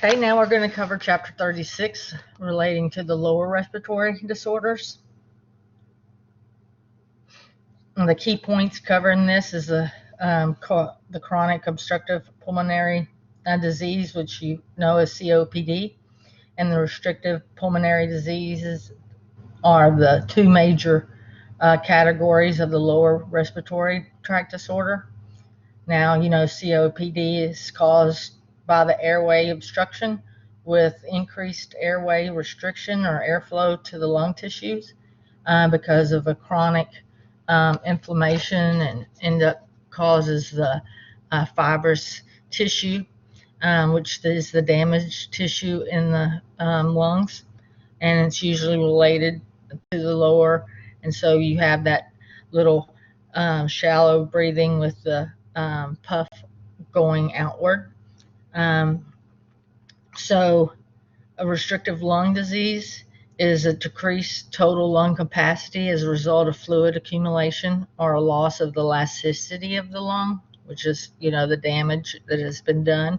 Okay, now we're going to cover Chapter 36 relating to the lower respiratory disorders. And the key points covering this is the chronic obstructive pulmonary disease, which you know as COPD, and the restrictive pulmonary diseases are the two major categories of the lower respiratory tract disorder. Now, you know, COPD is caused by the airway obstruction with increased airway restriction or airflow to the lung tissues because of a chronic inflammation, and causes the fibrous tissue, which is the damaged tissue in the lungs, and it's usually related to the lower, and so you have that little shallow breathing with the puff going outward. So a restrictive lung disease is a decreased total lung capacity as a result of fluid accumulation or a loss of the elasticity of the lung, which is, you know, the damage that has been done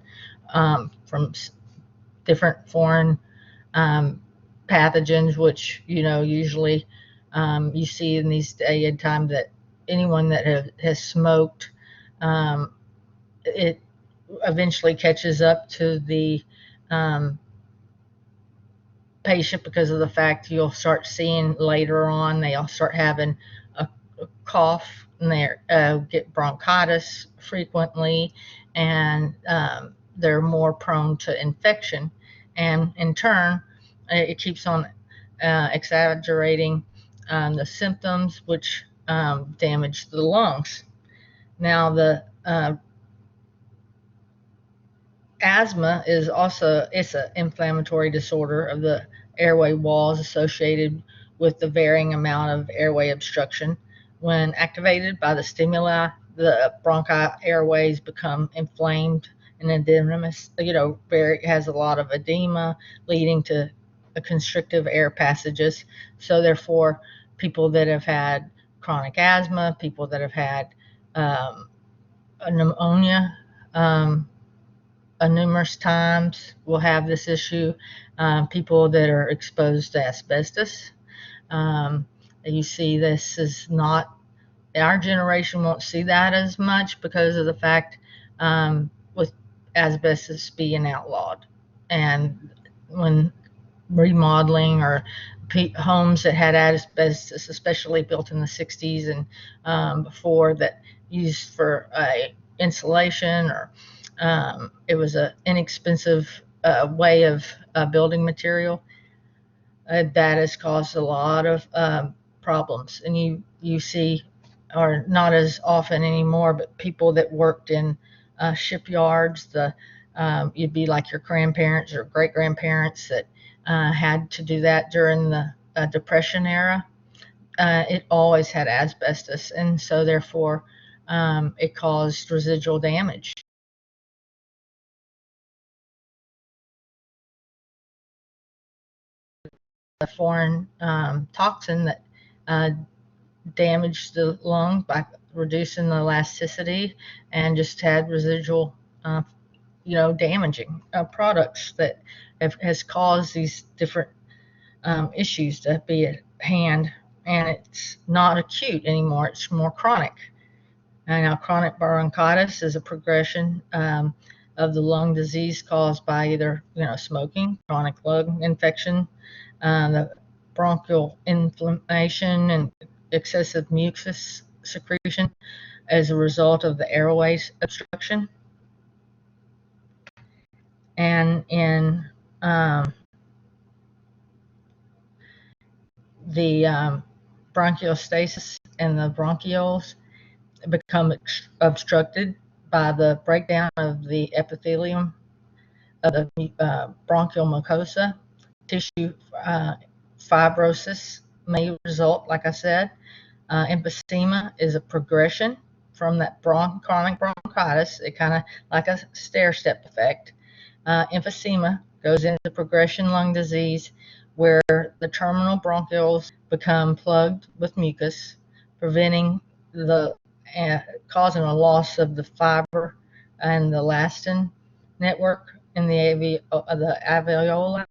from different foreign pathogens, which, you know, usually you see in these day and time that anyone that has smoked, it eventually catches up to the patient because of the fact you'll start seeing later on they'll start having a cough, and they get bronchitis frequently, and they're more prone to infection, and in turn it keeps on exaggerating the symptoms, which damage the lungs. Now the asthma is also, it's an inflammatory disorder of the airway walls associated with the varying amount of airway obstruction. When activated by the stimuli, the bronchi airways become inflamed and edematous, has a lot of edema leading to constrictive air passages. So therefore, people that have had chronic asthma, people that have had a pneumonia, numerous times will have this issue. People that are exposed to asbestos. You see, this is not, our generation won't see that as much because of the fact with asbestos being outlawed. And when remodeling or homes that had asbestos, especially built in the 60s and before, that used for insulation, or it was an inexpensive way of building material, that has caused a lot of problems. And you see, or not as often anymore, but people that worked in shipyards, you'd be like your grandparents or great grandparents that had to do that during the Depression era. It always had asbestos, and so therefore it caused residual damage. A foreign toxin that damaged the lung by reducing the elasticity, and just had residual, damaging products that has caused these different issues to be at hand. And it's not acute anymore; it's more chronic. And now, chronic bronchitis is a progression of the lung disease caused by either, smoking, chronic lung infection, the bronchial inflammation, and excessive mucus secretion as a result of the airways obstruction. And in the bronchiostasis and the bronchioles become obstructed by the breakdown of the epithelium of the bronchial mucosa. Tissue fibrosis may result, like I said. Emphysema is a progression from that chronic bronchitis. It kind of like a stair-step effect. Emphysema goes into progression lung disease, where the terminal bronchioles become plugged with mucus, preventing causing a loss of the fiber and the elastin network in the alveoli.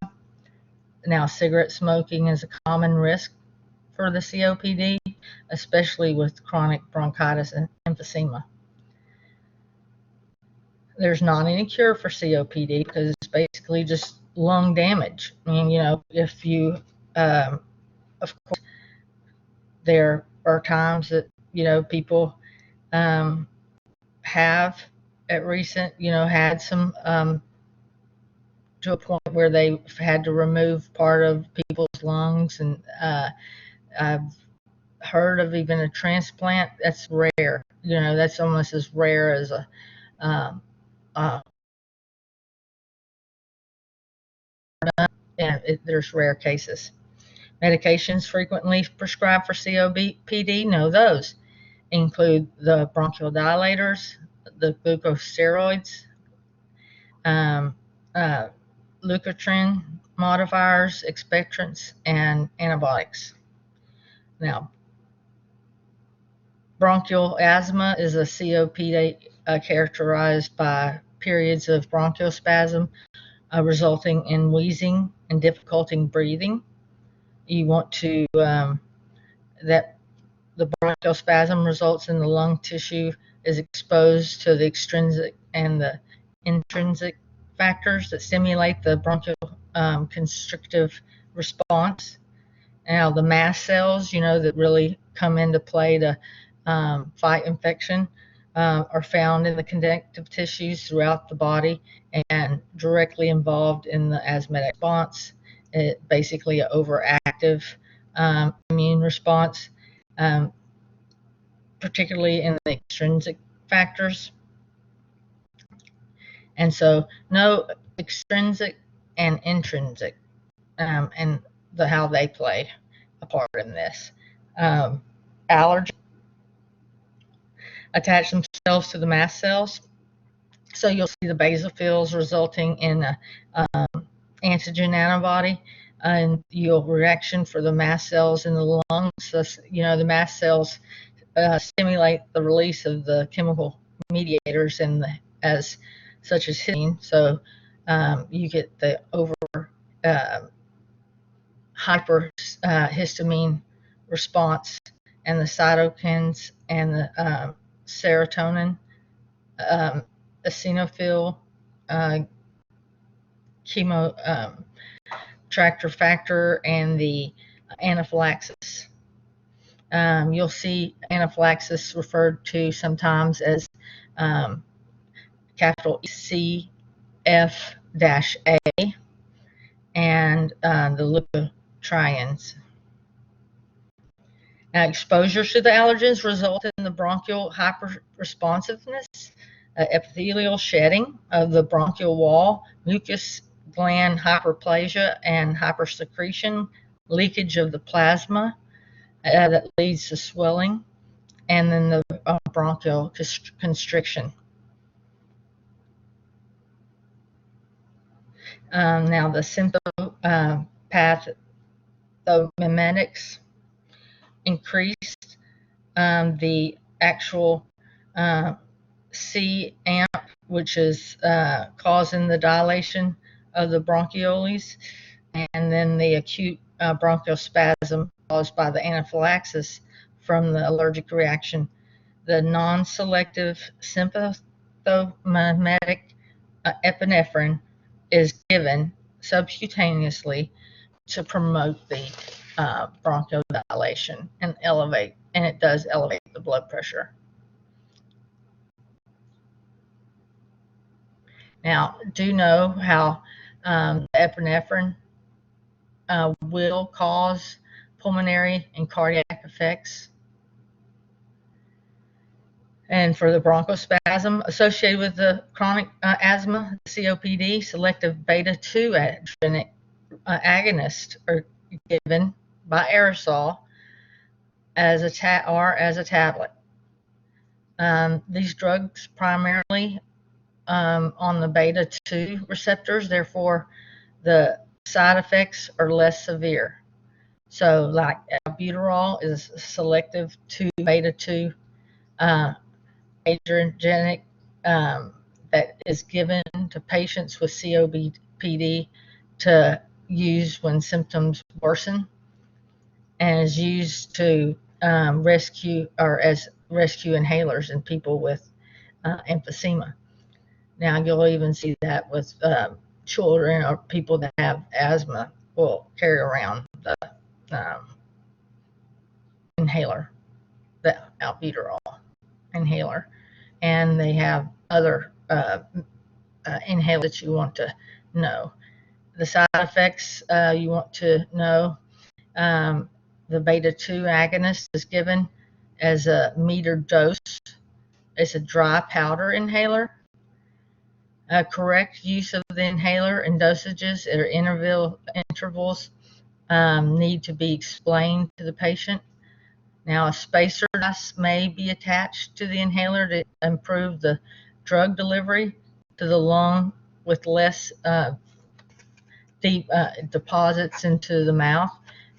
Now, cigarette smoking is a common risk for the COPD, especially with chronic bronchitis and emphysema. There's not any cure for COPD because it's basically just lung damage. I mean, if you, of course, there are times that, people have at recent, had some, to a point where they've had to remove part of people's lungs. And I've heard of even a transplant. That's rare. That's almost as rare as a, uh, and there's rare cases. Medications frequently prescribed for COPD, know those include the bronchodilators, the glucosteroids, uh, leukotriene modifiers, expectorants, and antibiotics. Now, bronchial asthma is a COPD characterized by periods of bronchospasm resulting in wheezing and difficulty breathing. You want to, that the bronchial spasm results in the lung tissue is exposed to the extrinsic and the intrinsic factors that stimulate the bronchial constrictive response. Now, the mast cells, that really come into play to fight infection are found in the connective tissues throughout the body and directly involved in the asthmatic response. It basically an overactive immune response, particularly in the extrinsic factors. And so, no extrinsic and intrinsic, and how they play a part in this. Allergens attach themselves to the mast cells. So you'll see the basophils resulting in a antigen antibody, and you'll reaction for the mast cells in the lungs. So, the mast cells stimulate the release of the chemical mediators as such as histamine. So you get the hyperhistamine response, and the cytokines and the serotonin, eosinophil, chemo tractor factor, and the anaphylaxis. You'll see anaphylaxis referred to sometimes as capital CF-A, and the leukotrienes. Now, exposures to the allergens result in the bronchial hyperresponsiveness, epithelial shedding of the bronchial wall, mucus gland hyperplasia and hypersecretion, leakage of the plasma that leads to swelling, and then the bronchial constriction. Now, the sympathomimetics increased the actual C amp, which is causing the dilation of the bronchioles, and then the acute bronchial spasm caused by the anaphylaxis from the allergic reaction. The non-selective sympathomimetic epinephrine is given subcutaneously to promote the bronchodilation and it does elevate the blood pressure. Now, do know how epinephrine will cause pulmonary and cardiac effects. And for the bronchospasm associated with the chronic asthma, COPD, selective beta-2 agonists are given by aerosol as a tablet. These drugs primarily on the beta-2 receptors, therefore the side effects are less severe. So, like albuterol is selective to beta-2 adrenergic that is given to patients with COPD to use when symptoms worsen, and is used to rescue inhalers in people with emphysema. Now you'll even see that with children or people that have asthma will carry around the inhaler, the albuterol inhaler, and they have other inhalers that you want to know. The side effects you want to know. The beta-2 agonist is given as a metered dose. It's a dry powder inhaler. Correct use of the inhaler and dosages at intervals need to be explained to the patient. Now, a spacer device may be attached to the inhaler to improve the drug delivery to the lung with less deep deposits into the mouth.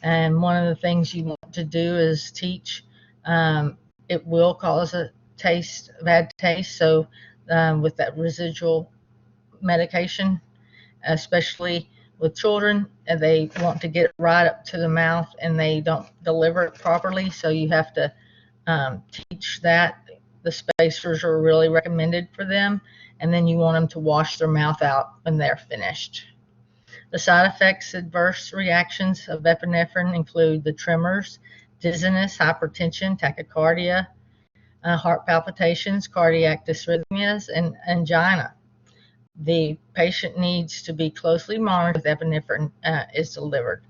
And one of the things you want to do is teach. It will cause a bad taste. So with that residual medication, especially with children, and they want to get it right up to the mouth and they don't deliver it properly. So you have to teach that. The spacers are really recommended for them, and then you want them to wash their mouth out when they're finished. The side effects, adverse reactions of epinephrine include the tremors, dizziness, hypertension, tachycardia, heart palpitations, cardiac dysrhythmias, and angina. The patient needs to be closely monitored if epinephrine is delivered.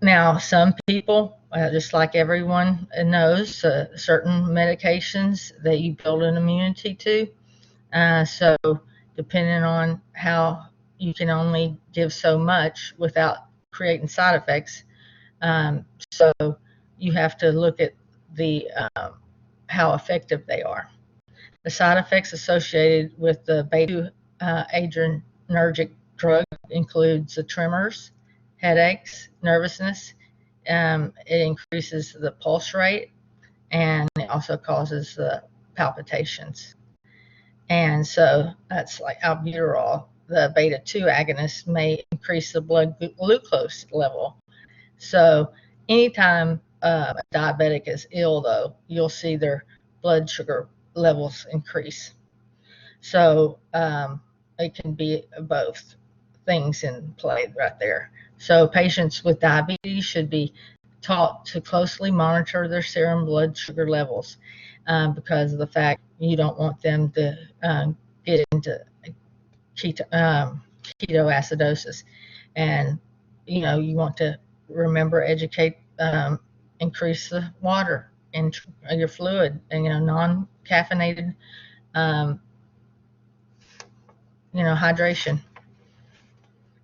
Now, some people, just like everyone knows, certain medications that you build an immunity to. So depending on how you can only give so much without creating side effects. So you have to look at the how effective they are. The side effects associated with the beta adrenergic drug includes the tremors, headaches, nervousness. It increases the pulse rate, and it also causes the palpitations. And so that's like albuterol. The beta-2 agonist may increase the blood glucose level. So anytime a diabetic is ill, though, you'll see their blood sugar levels increase. So it can be both things in play right there. So patients with diabetes should be taught to closely monitor their serum blood sugar levels because of the fact you don't want them to get into ketoacidosis. And, you want to remember, educate, increase the water in your fluid and, non-caffeinated, hydration.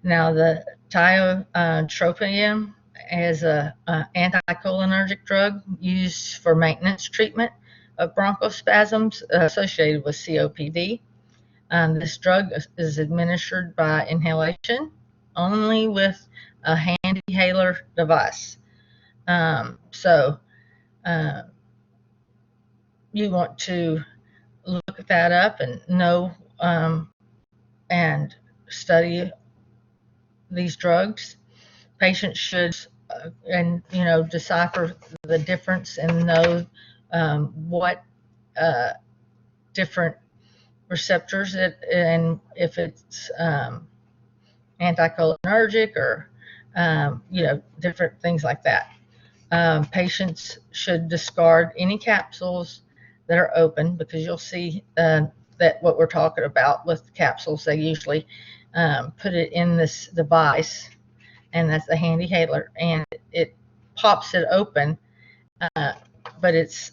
Now, the tiotropium is an anticholinergic drug used for maintenance treatment of bronchospasms associated with COPD. This drug is administered by inhalation only with a hand inhaler device. So you want to look that up and know and study these drugs. Patients should decipher the difference and know what different receptors and if it's anticholinergic or different things like that. Patients should discard any capsules that are open because you'll see that what we're talking about with capsules, they usually put it in this device, and that's the handy inhaler, and it pops it open, but it's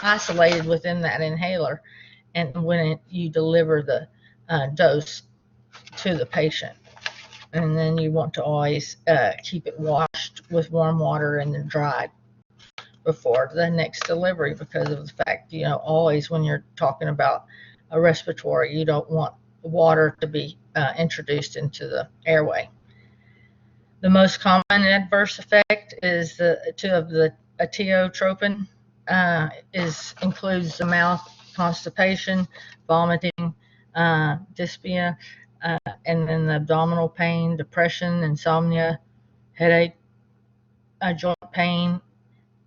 isolated within that inhaler, and when you deliver the dose to the patient. And then you want to always keep it washed with warm water and then dried before the next delivery because of the fact, always when you're talking about a respiratory, you don't want water to be introduced into the airway. The most common adverse effect is of the tiotropium includes the mouth constipation, vomiting, dyspnea, and then the abdominal pain, depression, insomnia, headache, joint pain,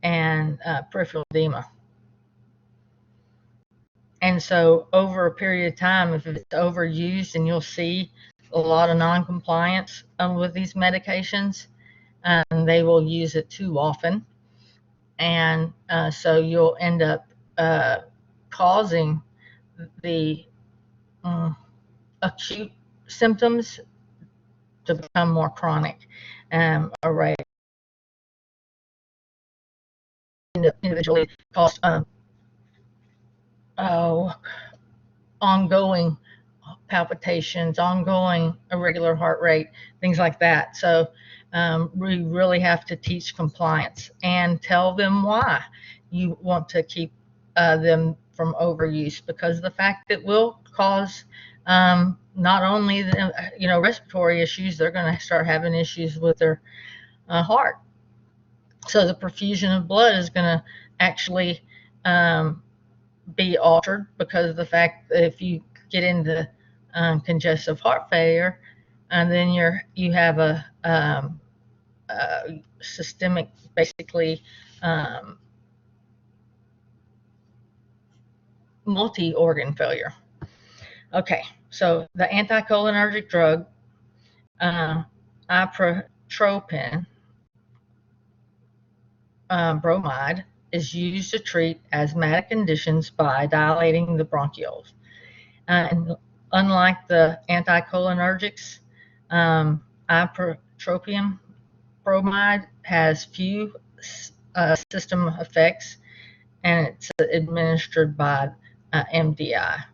and peripheral edema. And so over a period of time, if it's overused, and you'll see a lot of non-compliance with these medications, they will use it too often. And so you'll end up causing the acute symptoms to become more chronic. Array individually cause ongoing palpitations, ongoing irregular heart rate, things like that. So we really have to teach compliance and tell them why you want to keep them from overuse, because the fact it will cause not only the, respiratory issues, they're going to start having issues with their heart. So the perfusion of blood is going to actually be altered because of the fact that if you get into congestive heart failure, and then you have a systemic, basically multi-organ failure. Okay, so the anticholinergic drug ipratropium bromide is used to treat asthmatic conditions by dilating the bronchioles. And unlike the anticholinergics, ipratropium bromide has few system effects, and it's administered by MDI.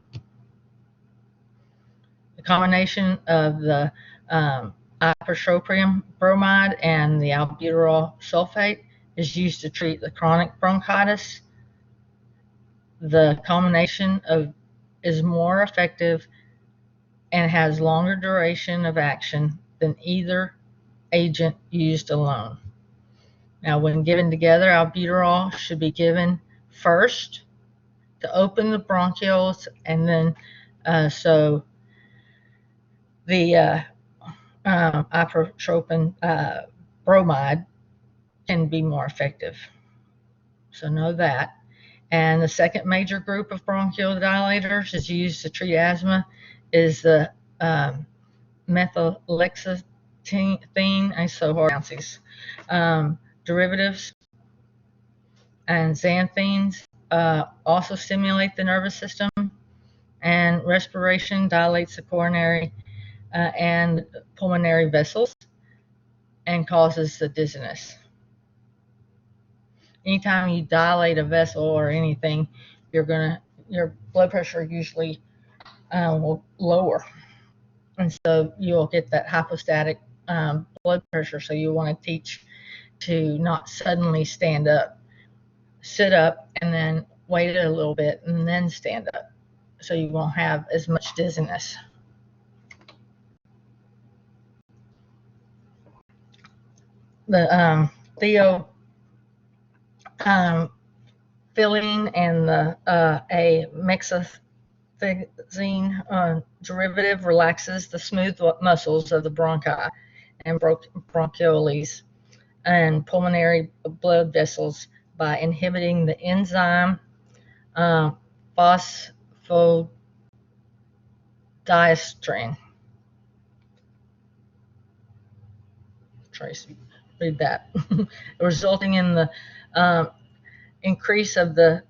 The combination of the ipratropium bromide and the albuterol sulfate is used to treat the chronic bronchitis. The combination is more effective and has longer duration of action than either agent used alone. Now, when given together, albuterol should be given first to open the bronchioles, and then so the ipratropium bromide can be more effective. So know that. And the second major group of bronchodilators is used to treat asthma is the methotrexate, it's so hard to pronounce these, derivatives, and xanthines also stimulate the nervous system, and respiration dilates the coronary and pulmonary vessels and causes the dizziness. Anytime you dilate a vessel or anything, your blood pressure usually will lower, and so you'll get that hypostatic blood pressure. So you want to teach to not suddenly stand up, sit up, and then wait a little bit and then stand up, so you won't have as much dizziness. The theophylline and the amexethazine derivative relaxes the smooth muscles of the bronchi and bronchioles and pulmonary blood vessels by inhibiting the enzyme phosphodiesterase. Tracy, read that. Resulting in the increase of the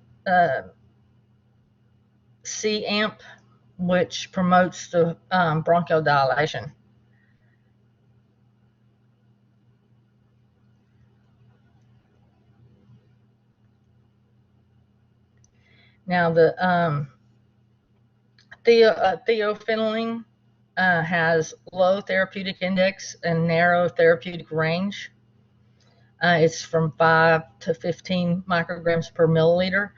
C-amp, which promotes the bronchodilation. Now, the theophylline has low therapeutic index and narrow therapeutic range. It's from 5 to 15 micrograms per milliliter.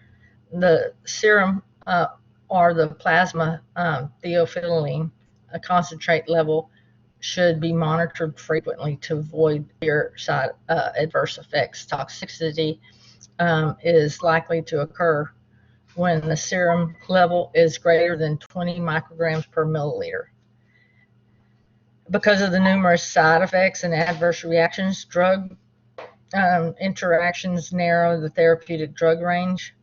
The serum or the plasma theophylline concentrate level should be monitored frequently to avoid severe side adverse effects. Toxicity is likely to occur when the serum level is greater than 20 micrograms per milliliter. Because of the numerous side effects and adverse reactions, drug interactions narrow the therapeutic drug range.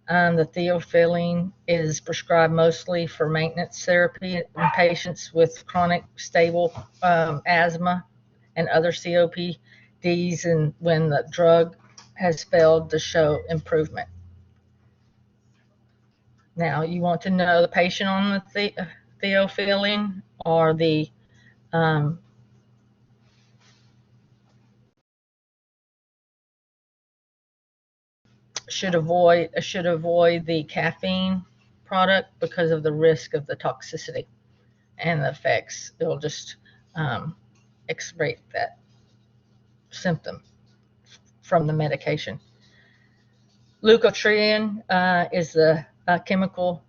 The theophylline is prescribed mostly for maintenance therapy in patients with chronic stable asthma and other COPDs, and when the drug has failed to show improvement. Now, you want to know the patient on the theophylline or the should avoid the caffeine product because of the risk of the toxicity and the effects. It'll just exacerbate that symptom from the medication. Leukotriene is a chemical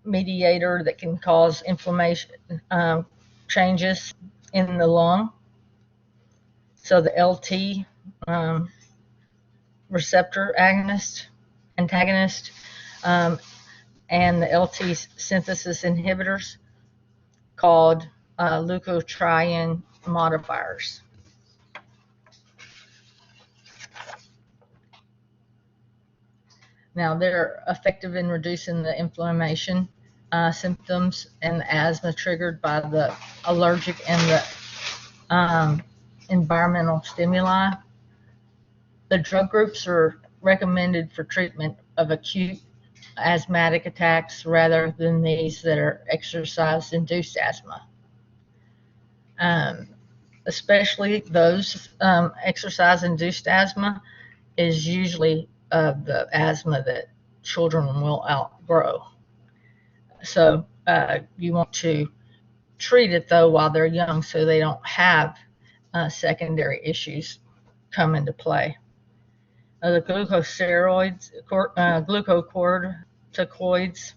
mediator that can cause inflammation changes in the lung. So the LT receptor antagonist, and the LT synthesis inhibitors called leukotriene modifiers. Now, they're effective in reducing the inflammation symptoms and the asthma triggered by the allergic and the environmental stimuli. The drug groups are recommended for treatment of acute asthmatic attacks rather than these that are exercise-induced asthma. Especially those exercise-induced asthma is usually the asthma that children will outgrow. So you want to treat it, though, while they're young so they don't have secondary issues come into play. The glucocorticoids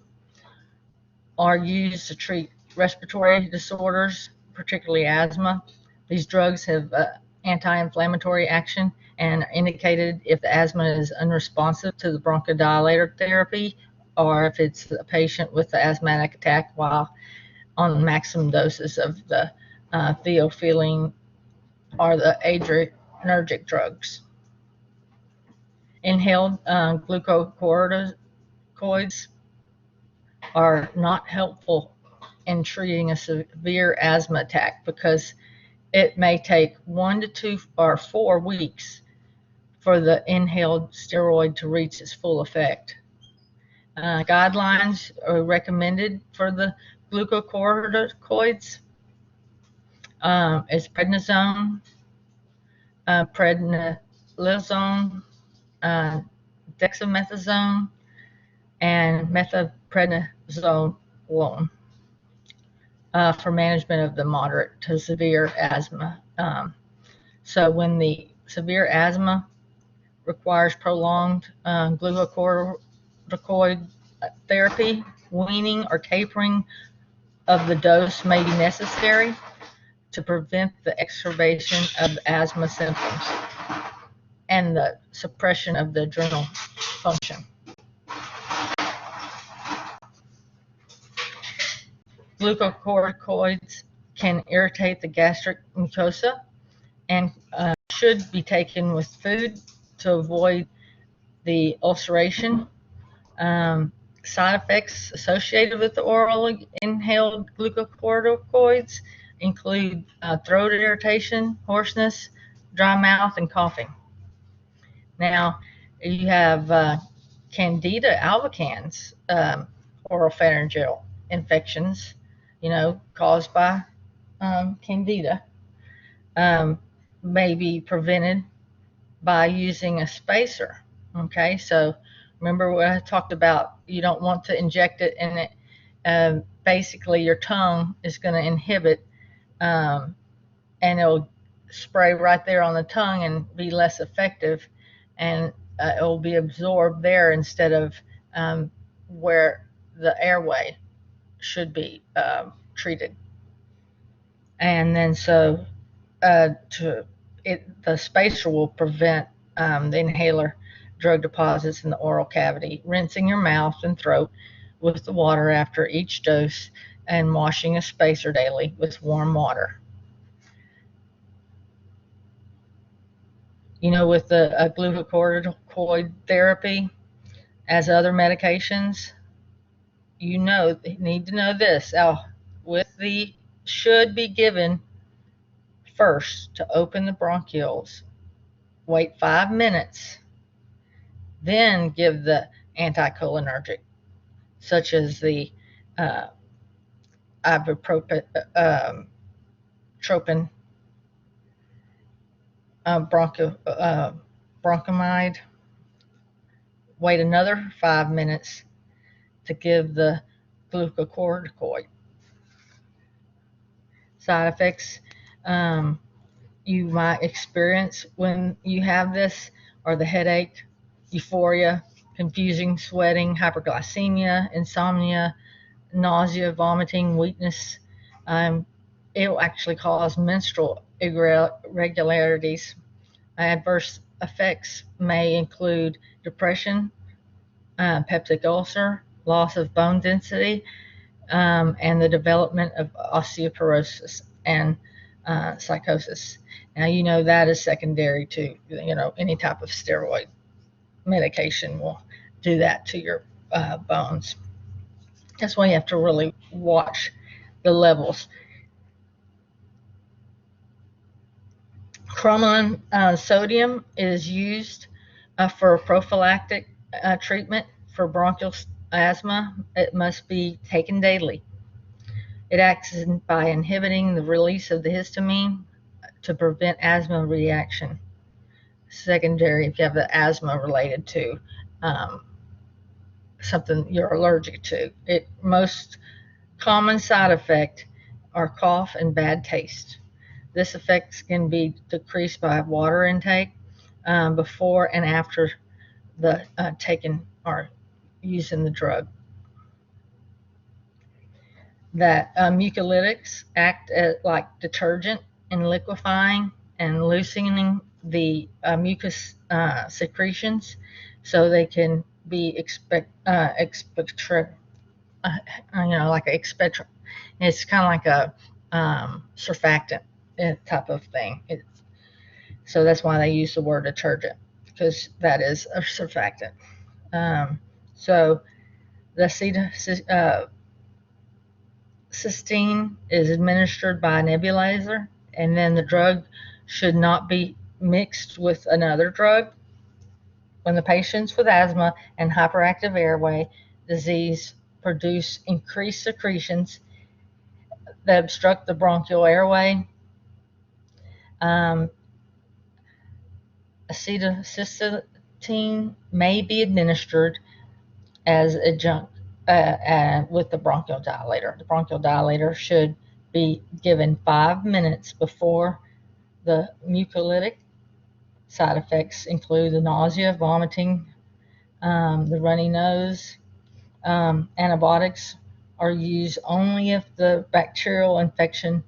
are used to treat respiratory disorders, particularly asthma. These drugs have anti-inflammatory action and are indicated if the asthma is unresponsive to the bronchodilator therapy or if it's a patient with an asthmatic attack while on maximum doses of the theophylline or the adrenergic drugs. Inhaled glucocorticoids are not helpful in treating a severe asthma attack because it may take 1 to 2 or 4 weeks for the inhaled steroid to reach its full effect. Guidelines are recommended for the glucocorticoids is prednisone, prednisolone, dexamethasone, and methylprednisolone for management of the moderate to severe asthma. So when the severe asthma requires prolonged glucocorticoid therapy, weaning or tapering of the dose may be necessary to prevent the exacerbation of asthma symptoms and the suppression of the adrenal function. Glucocorticoids can irritate the gastric mucosa and should be taken with food to avoid the ulceration. Side effects associated with the oral inhaled glucocorticoids include throat irritation, hoarseness, dry mouth, and coughing. Now, you have Candida albicans oropharyngeal infections, caused by Candida, may be prevented by using a spacer. Okay, so remember what I talked about, you don't want to inject it in it. Basically, your tongue is going to inhibit, and it'll spray right there on the tongue and be less effective, and it will be absorbed there instead of where the airway should be treated. And then so the spacer will prevent the inhaler drug deposits in the oral cavity, rinsing your mouth and throat with the water after each dose, and washing a spacer daily with warm water. You know, with the glucocorticoid therapy, as other medications, you need to know this. Should be given first to open the bronchioles. Wait 5 minutes, then give the anticholinergic, such as the ibuprofen, tropin, bronchomide. Wait another 5 minutes to give the glucocorticoid. Side effects you might experience when you have this are the headache, euphoria, confusing sweating, hyperglycemia, insomnia, nausea, vomiting, weakness. It will actually cause menstrual irregularities. Adverse effects may include depression, peptic ulcer, loss of bone density, and the development of osteoporosis and psychosis. Now, you know that is secondary to, any type of steroid medication will do that to your bones. That's why you have to really watch the levels. Cromolyn sodium is used for prophylactic treatment for bronchial asthma. It must be taken daily. It acts by inhibiting the release of the histamine to prevent asthma reaction. Secondary, if you have the asthma related to something you're allergic to. Most common side effect are cough and bad taste. This effect can be decreased by water intake before and after the taking or using the drug. That mucolytics act like detergent in liquefying and loosening the mucus secretions, so they can be like expectorant. It's kind of like a surfactant type of thing. So that's why they use the word detergent, because that is a surfactant. So the cysteine is administered by a nebulizer, and then the drug should not be mixed with another drug. When the patients with asthma and hyperactive airway disease produce increased secretions that obstruct the bronchial airway, acetylcysteine may be administered as adjunct with the bronchodilator. The bronchodilator should be given 5 minutes before the mucolytic. Side effects include the nausea, vomiting, the runny nose. Antibiotics are used only if the bacterial infection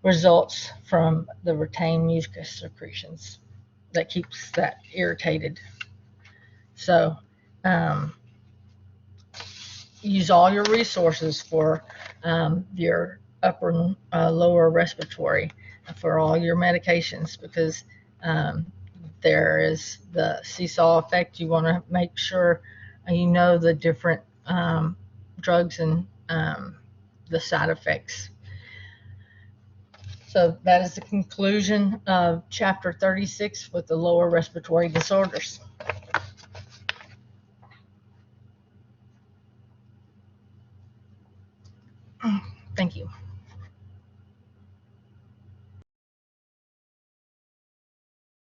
results from the retained mucus secretions that keeps that irritated. So use all your resources for your upper and lower respiratory for all your medications, because there is the seesaw effect. You want to make sure you know the different drugs and the side effects. So that is the conclusion of chapter 36 with the lower respiratory disorders. Thank you.